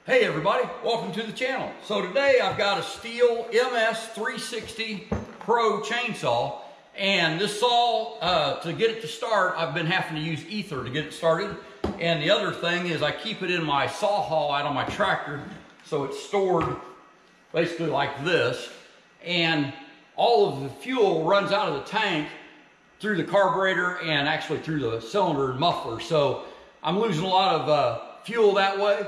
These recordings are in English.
Hey everybody, welcome to the channel. So today I've got a Stihl MS360 Pro chainsaw, and this saw, to get it to start, I've been having to use ether to get it started. And the other thing is I keep it in my saw haul out on my tractor, so it's stored basically like this. And all of the fuel runs out of the tank through the carburetor and actually through the cylinder and muffler. So I'm losing a lot of fuel that way.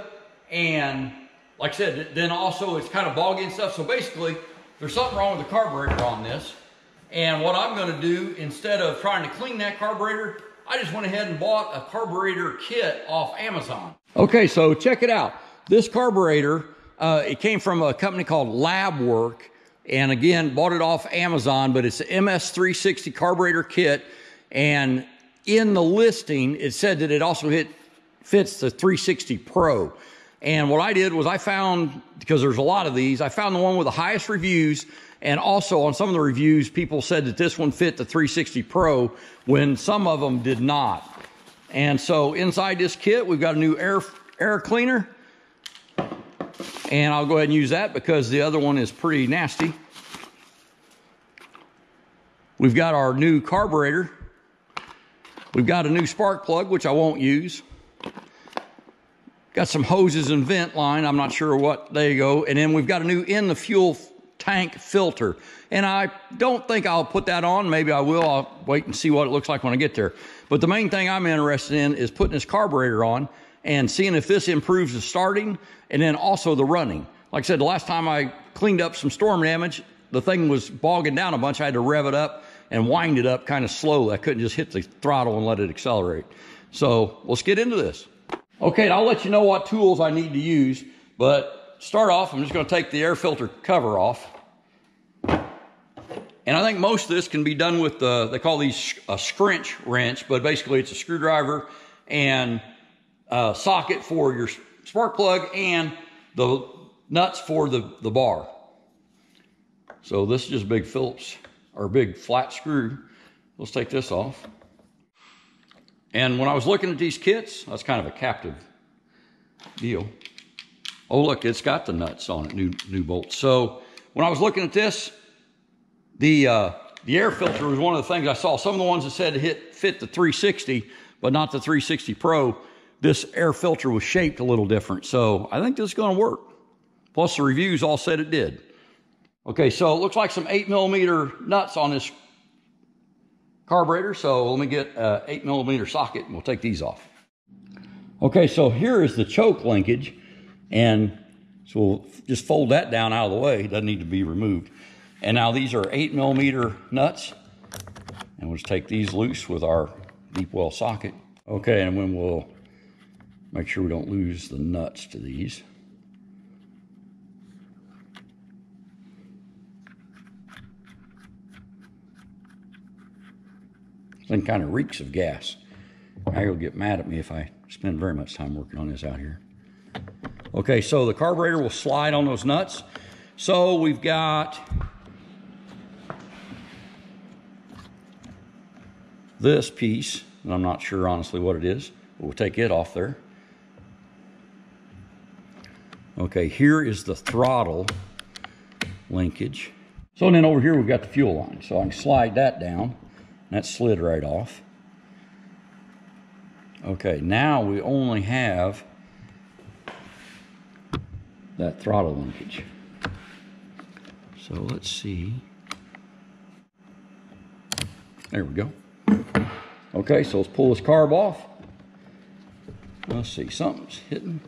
And like I said, then also it's kind of boggy and stuff. So basically, there's something wrong with the carburetor on this. And what I'm going to do, instead of trying to clean that carburetor, I just went ahead and bought a carburetor kit off Amazon. Okay, so check it out. This carburetor, it came from a company called Lab Work. And again, bought it off Amazon, but it's the MS360 carburetor kit. And in the listing, it said that it also fits the 360 Pro. And what I did was I found, because there's a lot of these, I found the one with the highest reviews. And also on some of the reviews, people said that this one fit the 360 Pro when some of them did not. And so inside this kit, we've got a new air cleaner. And I'll go ahead and use that because the other one is pretty nasty. We've got our new carburetor. We've got a new spark plug, which I won't use. Got some hoses and vent line. I'm not sure what. There you go. And then we've got a new in the fuel tank filter. And I don't think I'll put that on. Maybe I will. I'll wait and see what it looks like when I get there. But the main thing I'm interested in is putting this carburetor on and seeing if this improves the starting and then also the running. Like I said, the last time I cleaned up some storm damage, the thing was bogging down a bunch. I had to rev it up and wind it up kind of slowly. I couldn't just hit the throttle and let it accelerate. So let's get into this. Okay, I'll let you know what tools I need to use, but start off, I'm just going to take the air filter cover off. And I think most of this can be done with, they call these a scrunch wrench, but basically it's a screwdriver and a socket for your spark plug and the nuts for the bar. So this is just big Phillips, or big flat screw. Let's take this off. And when I was looking at these kits, that's kind of a captive deal. Oh, look, it's got the nuts on it, new bolts. So when I was looking at this, the air filter was one of the things I saw. Some of the ones that said it fit the 360, but not the 360 Pro. This air filter was shaped a little different. So I think this is going to work. Plus the reviews all said it did. Okay, so it looks like some 8mm nuts on this carburetor, so let me get an 8mm socket and we'll take these off. Okay, so here is the choke linkage, and so we'll just fold that down out of the way. It doesn't need to be removed. And now these are 8mm nuts, and we'll just take these loose with our deep well socket. Okay, and then we'll make sure we don't lose the nuts to these. Thing kind of reeks of gas. You'll get mad at me if I spend very much time working on this out here. Okay, so the carburetor will slide on those nuts. So we've got this piece, and I'm not sure honestly what it is, but we'll take it off there. Okay, here is the throttle linkage. So then over here we've got the fuel line. So I can slide that down. That slid right off. Okay, now we only have that throttle linkage. So let's see. There we go. Okay, so let's pull this carb off. Let's see, something's hitting.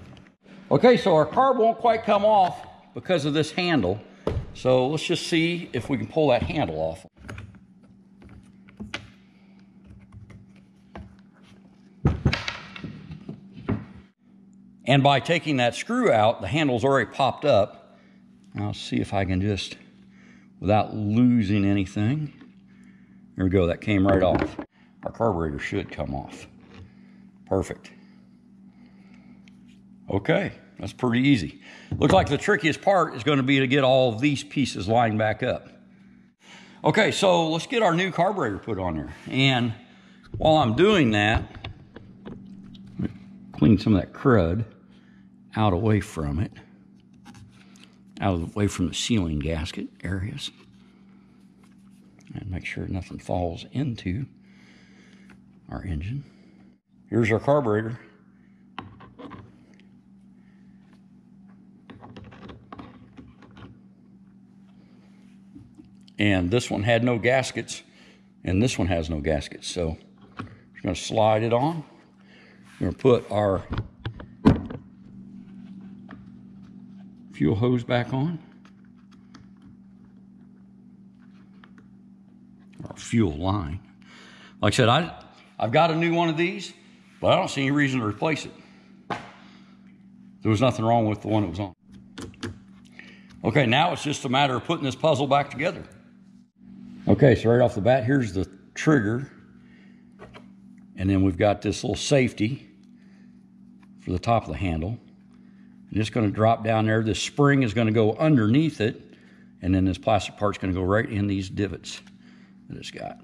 Okay, so our carb won't quite come off because of this handle. So let's just see if we can pull that handle off. And by taking that screw out, the handle's already popped up. I'll see if I can just, without losing anything. There we go, that came right off. Our carburetor should come off. Perfect. Okay, that's pretty easy. Looks like the trickiest part is going to be to get all of these pieces lined back up. Okay, so let's get our new carburetor put on there. And while I'm doing that, clean some of that crud out away from it, away from the sealing gasket areas, and make sure nothing falls into our engine. Here's our carburetor. And this one had no gaskets, and this one has no gaskets. So we're going to slide it on. We're going to put our fuel hose back on. Our fuel line. Like I said, I've got a new one of these, but I don't see any reason to replace it. There was nothing wrong with the one that was on. Okay, now it's just a matter of putting this puzzle back together. Okay, so right off the bat, here's the trigger. And then we've got this little safety for the top of the handle. And it's going to drop down there. This spring is going to go underneath it. And then this plastic part's going to go right in these divots that it's got.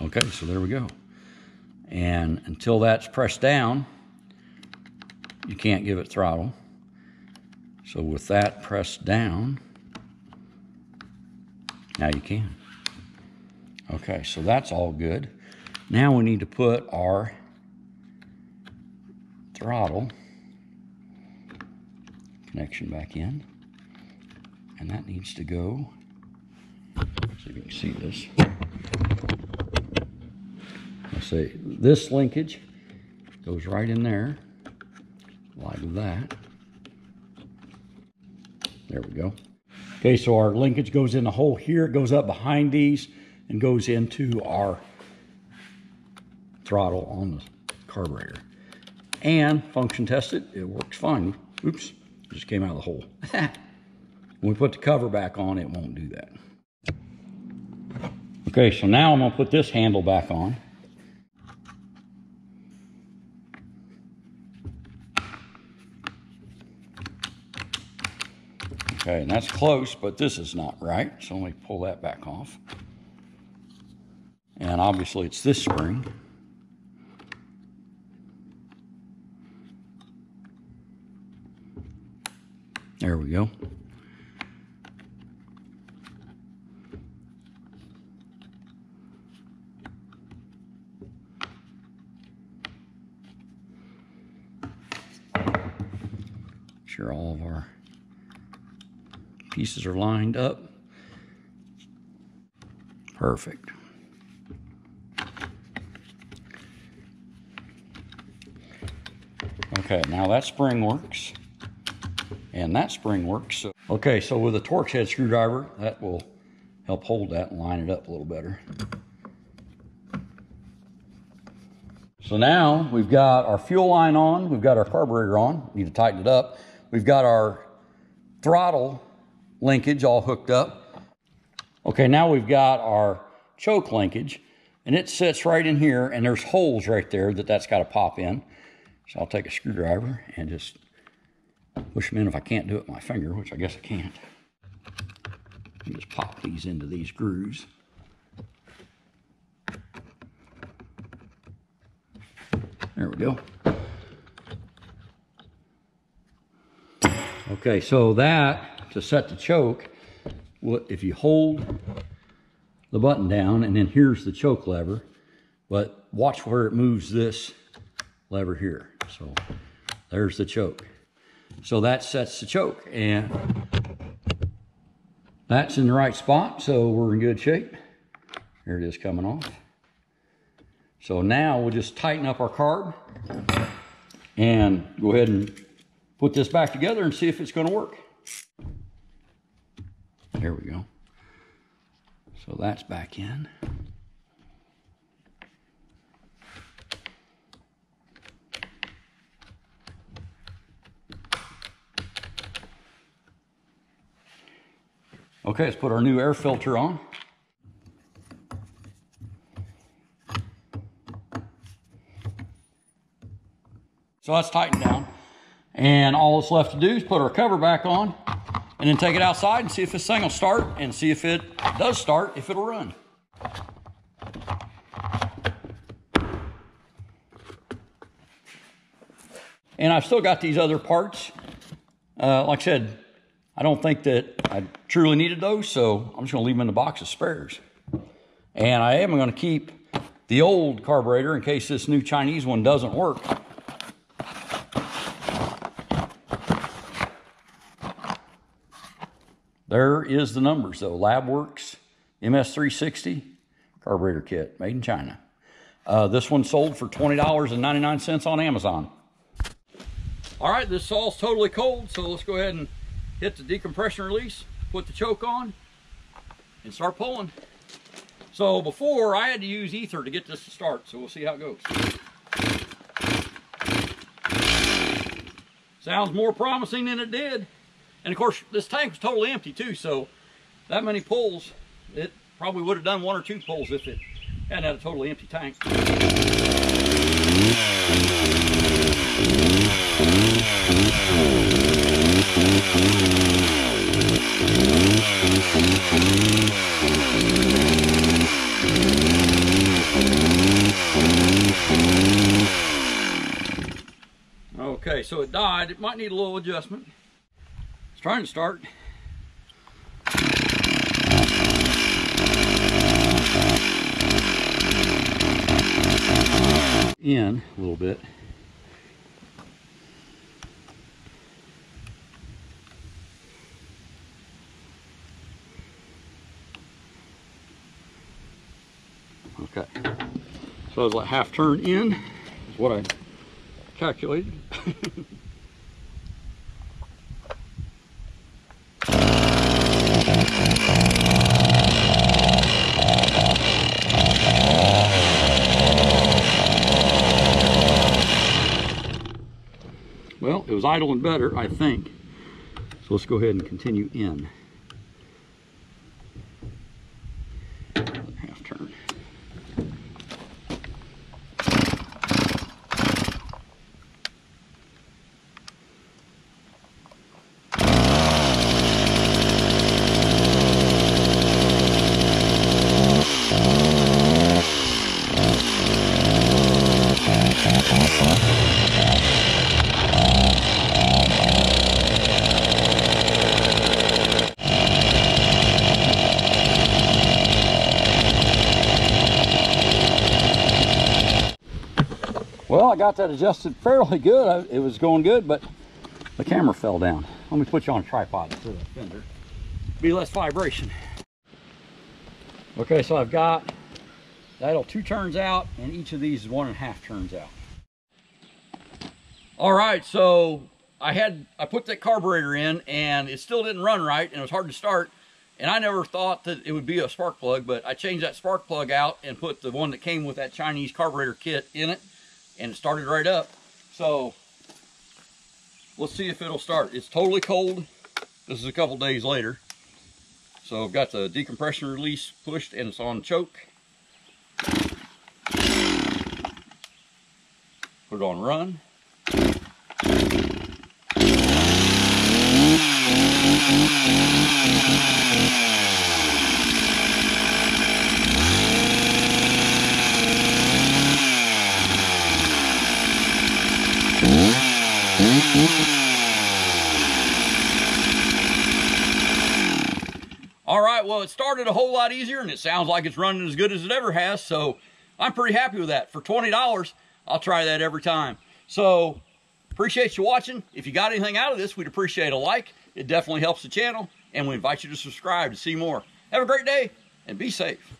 Okay, so there we go. And until that's pressed down, you can't give it throttle. So with that pressed down, now you can. Okay, so that's all good. Now we need to put our throttle connection back in. And that needs to go, see if you can see this. Let's see, this linkage goes right in there, like that. There we go. Okay, so our linkage goes in the hole here. It goes up behind these and goes into our throttle on the carburetor. And function tested, it works fine. Oops, it just came out of the hole. When we put the cover back on, it won't do that. Okay, so now I'm gonna put this handle back on. Okay, and that's close, but this is not right. So let me pull that back off. And obviously it's this spring. There we go. Sure all of our pieces are lined up. Perfect. Okay, now that spring works. And that spring works. Okay, so with a Torx head screwdriver, that will help hold that and line it up a little better. So now we've got our fuel line on, we've got our carburetor on, need to tighten it up. We've got our throttle linkage all hooked up. Okay, now we've got our choke linkage, and it sits right in here, and there's holes right there that's got to pop in. So I'll take a screwdriver and just push them in if I can't do it with my finger, which I guess I can't. You just pop these into these grooves. There we go. Okay, so that, to set the choke, if you hold the button down, and then here's the choke lever, but watch where it moves this lever here. So there's the choke. So that sets the choke, and that's in the right spot, so we're in good shape. Here it is coming off. So now we'll just tighten up our carb and go ahead and put this back together and see if it's going to work. There we go. So that's back in. Okay, let's put our new air filter on. So that's tightened down. And all that's left to do is put our cover back on and then take it outside and see if this thing will start, and see if it does start, if it'll run. And I've still got these other parts. Like I said, I don't think that I truly needed those, so I'm just gonna leave them in the box as spares. And I am gonna keep the old carburetor in case this new Chinese one doesn't work. There is the numbers though. LabWorks MS360 carburetor kit, made in China. This one sold for $20.99 on Amazon. All right, this saw's totally cold, so let's go ahead and hit the decompression release, put the choke on, and start pulling. So before, I had to use ether to get this to start, so we'll see how it goes. Sounds more promising than it did. And of course, this tank was totally empty too, so that many pulls, it probably would have done 1 or 2 pulls if it hadn't had a totally empty tank. Okay, so it died. It might need a little adjustment. It's trying to start. In a little bit. Okay, so it's like half turn in is what I calculated. Well, it was idling better, I think. So let's go ahead and continue in. Half turn. Well, I got that adjusted fairly good. It was going good, but the camera fell down. Let me put you on a tripod for that fender. Be less vibration. Okay, so I've got that'll 2 turns out, and each of these is 1.5 turns out. All right, so I put that carburetor in, and it still didn't run right, and it was hard to start. And I never thought that it would be a spark plug, but I changed that spark plug out and put the one that came with that Chinese carburetor kit in it, and it started right up. So let's see if it'll start. It's totally cold. This is a couple days later. So I've got the decompression release pushed and it's on choke. Put it on run. All right, well, it started a whole lot easier and it sounds like it's running as good as it ever has, so I'm pretty happy with that. For $20, I'll try that every time. So, appreciate you watching. If you got anything out of this, we'd appreciate a like. It definitely helps the channel, and we invite you to subscribe to see more. Have a great day, and be safe.